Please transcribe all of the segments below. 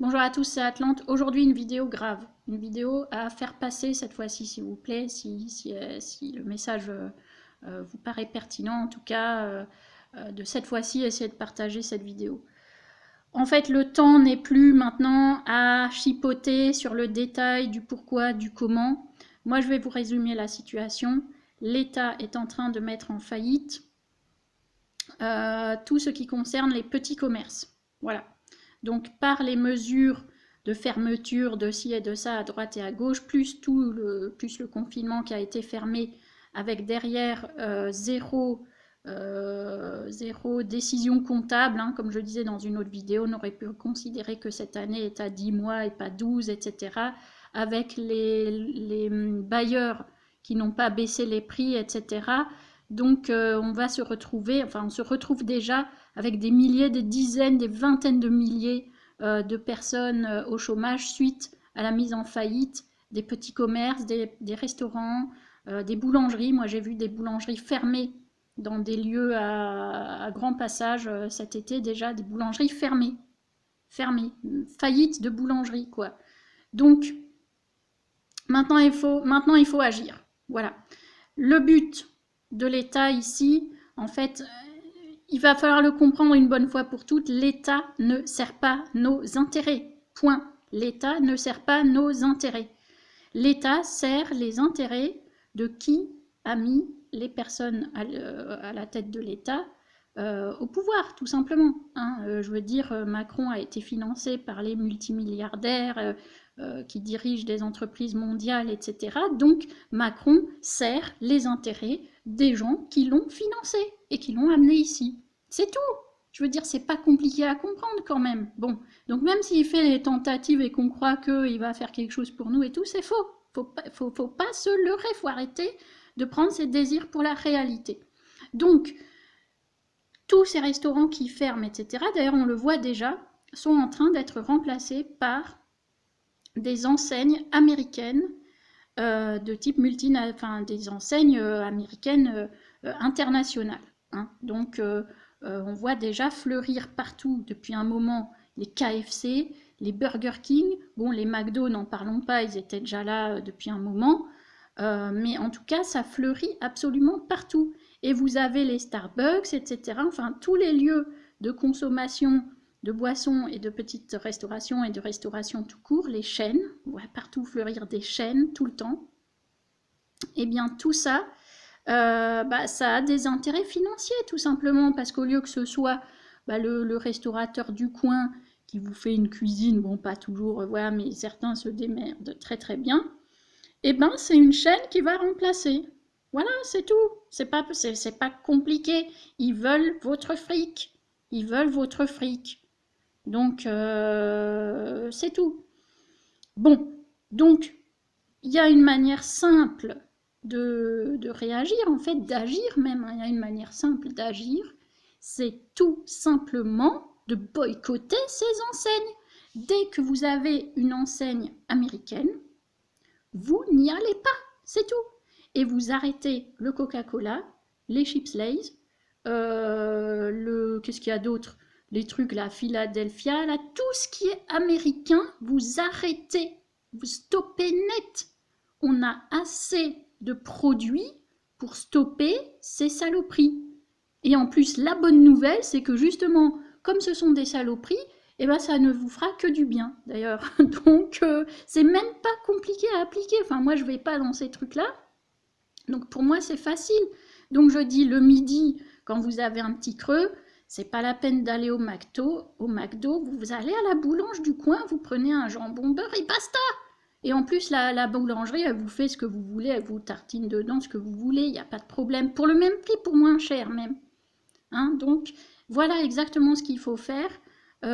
Bonjour à tous, c'est Atlante. Aujourd'hui, une vidéo grave. Une vidéo à faire passer cette fois-ci, s'il vous plaît, si le message vous paraît pertinent. En tout cas, de cette fois-ci, essayez de partager cette vidéo. En fait, le temps n'est plus maintenant à chipoter sur le détail du pourquoi, du comment. Moi, je vais vous résumer la situation. L'État est en train de mettre en faillite tout ce qui concerne les petits commerces. Voilà. Donc par les mesures de fermeture de ci et de ça à droite et à gauche, plus le confinement qui a été fermé avec derrière zéro décision comptable, hein, comme je disais dans une autre vidéo, on aurait pu considérer que cette année est à 10 mois et pas 12, etc. Avec les bailleurs qui n'ont pas baissé les prix, etc. Donc on va se retrouver, enfin on se retrouve déjà avec des milliers, des dizaines, des vingtaines de milliers de personnes au chômage suite à la mise en faillite des petits commerces, des restaurants, des boulangeries. Moi j'ai vu des boulangeries fermées dans des lieux à grand passage cet été déjà, des boulangeries fermées, faillite de boulangerie quoi. Donc maintenant il faut agir. Voilà. Le but de l'État ici, en fait, il va falloir le comprendre une bonne fois pour toutes, l'État ne sert pas nos intérêts. Point. L'État ne sert pas nos intérêts. L'État sert les intérêts de qui a mis les personnes à la tête de l'État au pouvoir, tout simplement. Hein. Je veux dire, Macron a été financé par les multimilliardaires qui dirigent des entreprises mondiales, etc. Donc, Macron sert les intérêts des gens qui l'ont financé et qui l'ont amené ici. C'est tout. Je veux dire, c'est pas compliqué à comprendre quand même. Bon, donc même s'il fait des tentatives et qu'on croit qu'il va faire quelque chose pour nous et tout, c'est faux. Faut pas se leurrer, faut arrêter de prendre ses désirs pour la réalité. Donc, tous ces restaurants qui ferment, etc., d'ailleurs on le voit déjà, sont en train d'être remplacés par des enseignes américaines de type enfin des enseignes américaines internationales. Hein. Donc on voit déjà fleurir partout depuis un moment les KFC, les Burger King, bon les McDo n'en parlons pas, ils étaient déjà là depuis un moment, mais en tout cas ça fleurit absolument partout. Et vous avez les Starbucks, etc. Enfin tous les lieux de consommation de boissons et de petites restaurations et de restauration tout court, les chaînes, on voit partout fleurir des chaînes tout le temps. Et bien tout ça, ça a des intérêts financiers tout simplement, parce qu'au lieu que ce soit le restaurateur du coin qui vous fait une cuisine, bon pas toujours, voilà, mais certains se démerdent très très bien, et ben c'est une chaîne qui va remplacer. Voilà, c'est tout. C'est pas compliqué. Ils veulent votre fric. Ils veulent votre fric. Donc, c'est tout. Bon, donc, il y a une manière simple de réagir, en fait, d'agir même. Il y a une manière simple d'agir. C'est tout simplement de boycotter ces enseignes. Dès que vous avez une enseigne américaine, vous n'y allez pas, c'est tout. Et vous arrêtez le Coca-Cola, les chips Lay's, qu'est-ce qu'il y a d'autre? Les trucs, la Philadelphia, là, tout ce qui est américain, vous arrêtez, vous stoppez net. On a assez de produits pour stopper ces saloperies. Et en plus, la bonne nouvelle, c'est que justement, comme ce sont des saloperies, eh ben, ça ne vous fera que du bien, d'ailleurs. Donc, c'est même pas compliqué à appliquer. Enfin, moi, je vais pas dans ces trucs-là. Donc, pour moi, c'est facile. Donc, je dis le midi, quand vous avez un petit creux, c'est pas la peine d'aller au McDo, vous allez à la boulange du coin, vous prenez un jambon beurre et basta. Et en plus, la boulangerie, elle vous fait ce que vous voulez, elle vous tartine dedans ce que vous voulez, il n'y a pas de problème. Pour le même prix, pour moins cher même. Hein, donc, voilà exactement ce qu'il faut faire.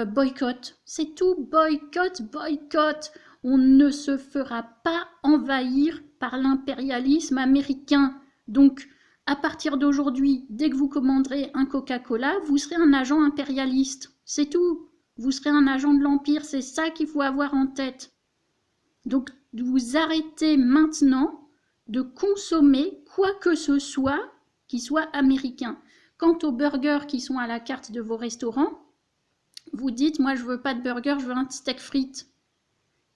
Boycott, c'est tout, boycott, boycott. On ne se fera pas envahir par l'impérialisme américain. Donc, à partir d'aujourd'hui, dès que vous commanderez un Coca-Cola, vous serez un agent impérialiste. C'est tout. Vous serez un agent de l'Empire, c'est ça qu'il faut avoir en tête. Donc, vous arrêtez maintenant de consommer quoi que ce soit qui soit américain. Quant aux burgers qui sont à la carte de vos restaurants, vous dites, moi je veux pas de burger, je veux un steak frites.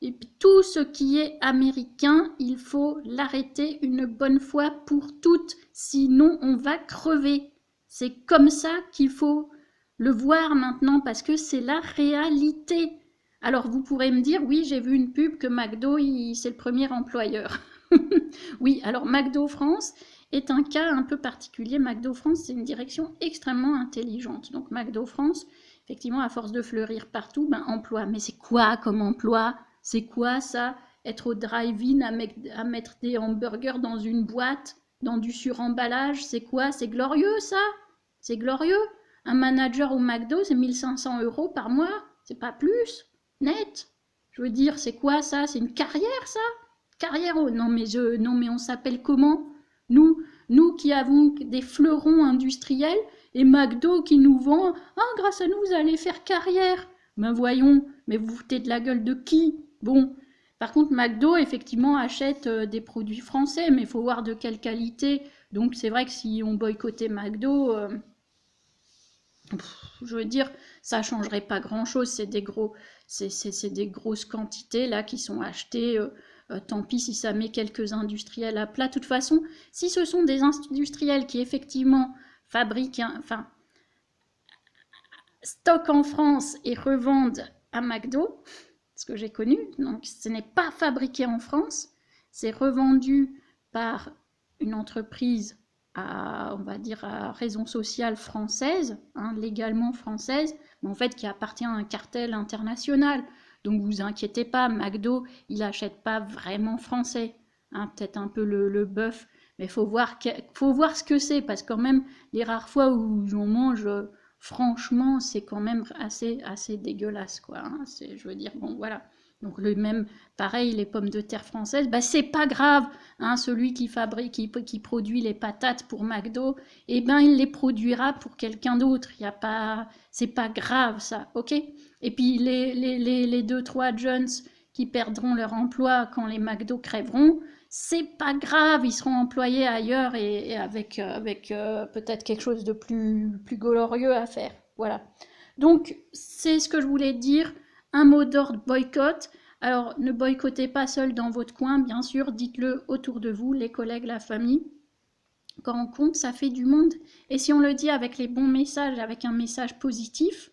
Et puis tout ce qui est américain, il faut l'arrêter une bonne fois pour toutes, sinon on va crever. C'est comme ça qu'il faut le voir maintenant, parce que c'est la réalité. Alors vous pourrez me dire, oui, j'ai vu une pub que McDo, c'est le premier employeur. Oui, alors McDo France est un cas un peu particulier. McDo France, c'est une direction extrêmement intelligente. Donc McDo France, effectivement, à force de fleurir partout, ben, emploi. Mais c'est quoi comme emploi? C'est quoi ça? Être au drive-in à mettre des hamburgers dans une boîte, dans du suremballage, c'est quoi? C'est glorieux ça? C'est glorieux? Un manager au McDo, c'est 1500 € par mois, c'est pas plus, net. Je veux dire, c'est quoi ça? C'est une carrière ça? Carrière? Oh, non mais on s'appelle comment? Nous qui avons des fleurons industriels et McDo qui nous vend, ah grâce à nous vous allez faire carrière. Ben voyons, mais vous foutez de la gueule de qui? Bon, par contre McDo effectivement achète des produits français, mais il faut voir de quelle qualité. Donc c'est vrai que si on boycottait McDo, je veux dire, ça changerait pas grand-chose. C'est des grosses quantités là qui sont achetées. Tant pis si ça met quelques industriels à plat. De toute façon, si ce sont des industriels qui effectivement fabriquent, enfin, stockent en France et revendent à McDo, ce que j'ai connu, donc ce n'est pas fabriqué en France, c'est revendu par une entreprise à, on va dire, à raison sociale française, hein, légalement française, mais en fait qui appartient à un cartel international. Donc vous inquiétez pas, McDo, il n'achète pas vraiment français. Hein, peut-être un peu le bœuf, mais il faut voir ce que c'est, parce que quand même, les rares fois où j'en mange, franchement, c'est quand même assez dégueulasse, quoi. Hein, je veux dire, bon, voilà. Donc le même, pareil, les pommes de terre françaises, bah c'est pas grave, hein, celui qui fabrique, qui produit les patates pour McDo, eh ben il les produira pour quelqu'un d'autre. Il y a pas, c'est pas grave ça, ok? Et puis les 2-3 jeunes qui perdront leur emploi quand les McDo crèveront, c'est pas grave, ils seront employés ailleurs et avec peut-être quelque chose de plus glorieux à faire. Voilà. Donc c'est ce que je voulais dire. Un mot d'ordre, boycott. Alors, ne boycottez pas seul dans votre coin, bien sûr, dites-le autour de vous, les collègues, la famille. Quand on compte, ça fait du monde. Et si on le dit avec les bons messages, avec un message positif,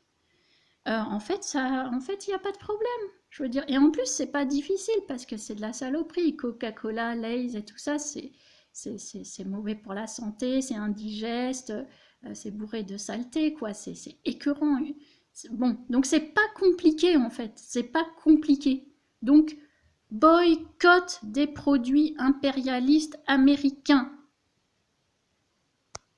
en fait, il n'y a pas de problème. Je veux dire, et en plus, c'est pas difficile parce que c'est de la saloperie. Coca-Cola, Lay's et tout ça, c'est mauvais pour la santé, c'est indigeste, c'est bourré de saleté, quoi. C'est écœurant. Bon, donc c'est pas compliqué en fait, c'est pas compliqué. Donc, boycott des produits impérialistes américains.